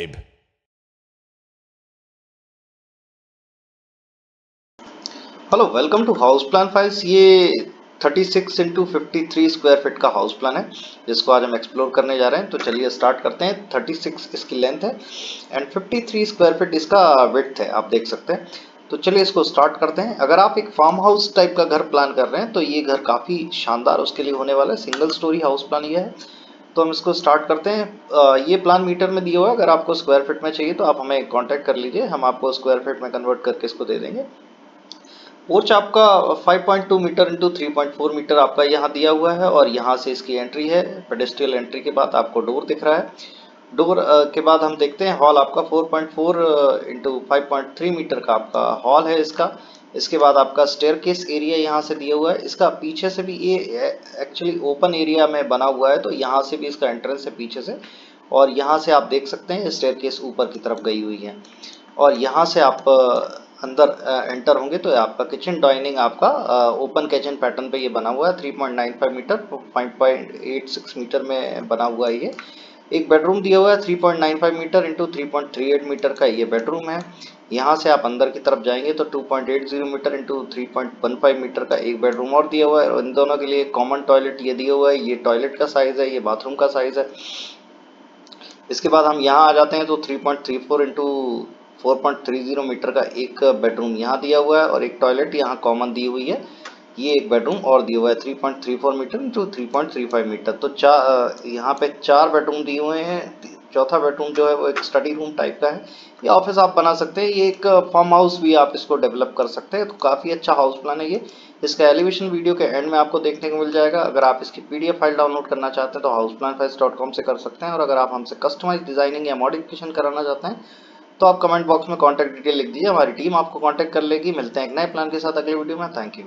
subscribe. Hello, welcome to house plan files. ये 36 into 53 square feet का house plan है जिसको आज हम एक्सप्लोर करने जा रहे हैं। तो चलिए स्टार्ट करते हैं। 36 इसकी लेंथ है एंड 53 स्क्वायर फीट इसका विड्थ है, आप देख सकते हैं। तो चलिए इसको स्टार्ट करते हैं। अगर आप एक फार्म हाउस टाइप का घर प्लान कर रहे हैं तो ये घर काफ़ी शानदार उसके लिए होने वाला है। सिंगल स्टोरी हाउस प्लान ये है। तो हम इसको स्टार्ट करते हैं। ये प्लान मीटर में दिया हुआ है। अगर आपको स्क्वायर फीट में चाहिए तो आप हमें कॉन्टैक्ट कर लीजिए, हम आपको स्क्वायर फीट में कन्वर्ट करके इसको दे देंगे। पोर्च आपका 5.2 मीटर इंटू 3.4 मीटर आपका यहाँ दिया हुआ है और यहाँ से इसकी एंट्री है। पेडेस्ट्रियल एंट्री के बाद आपको डोर दिख रहा है। डोर के बाद हम देखते हैं हॉल आपका 4.4 इंटू 5.3 मीटर का आपका हॉल है इसका। इसके बाद आपका स्टेयरकेस एरिया यहाँ से दिया हुआ है। इसका पीछे से भी ये एक्चुअली ओपन एरिया में बना हुआ है, तो यहाँ से भी इसका एंट्रेंस है पीछे से। और यहाँ से आप देख सकते हैं स्टेयरकेस ऊपर की तरफ गई हुई है। और यहाँ से आप अंदर एंटर होंगे तो आपका किचन डाइनिंग आपका ओपन किचन पैटर्न पे ये बना हुआ है। 3.95 मीटर 5.86 मीटर में बना हुआ है ये। एक बेडरूम दिया हुआ है 3.95 मीटर इंटू 3.38 मीटर का ये बेडरूम है। यहाँ से आप अंदर की तरफ जाएंगे तो 2.80 मीटर इंटू 3.15 मीटर का एक बेडरूम और दिया हुआ है। और इन दोनों के लिए कॉमन टॉयलेट ये दिया हुआ है। ये टॉयलेट का साइज है, ये बाथरूम का साइज है। इसके बाद हम यहाँ आ जाते हैं तो 3.34 इंटू 4.30 मीटर का एक बेडरूम यहाँ दिया हुआ है और एक टॉयलेट यहाँ कॉमन दी हुई है। ये एक बेडरूम और दिया हुआ है 3.34 मीटर इंटू 3.35 मीटर। तो यहाँ पे 4 बेडरूम दिए हुए हैं। चौथा बेडरूम जो है वो एक स्टडी रूम टाइप का है। ये ऑफिस आप बना सकते हैं, ये एक फार्म हाउस भी आप इसको डेवलप कर सकते हैं। तो काफ़ी अच्छा हाउस प्लान है ये। इसका एलिवेशन वीडियो के एंड में आपको देखने को मिल जाएगा। अगर आप इसकी पीडीएफ फाइल डाउनलोड करना चाहते हैं तो houseplanfiles.com से कर सकते हैं। और अगर आप हमसे कस्टमाइज डिजाइनिंग या मॉडिफिकेशन कराना चाहते हैं तो आप कमेंट बॉक्स में कॉन्टैक्ट डिटेल लिख दीजिए, हमारी टीम आपको कॉन्टैक्ट कर लेगी। मिलते हैं एक नए प्लान के साथ अगले वीडियो में। Thank you.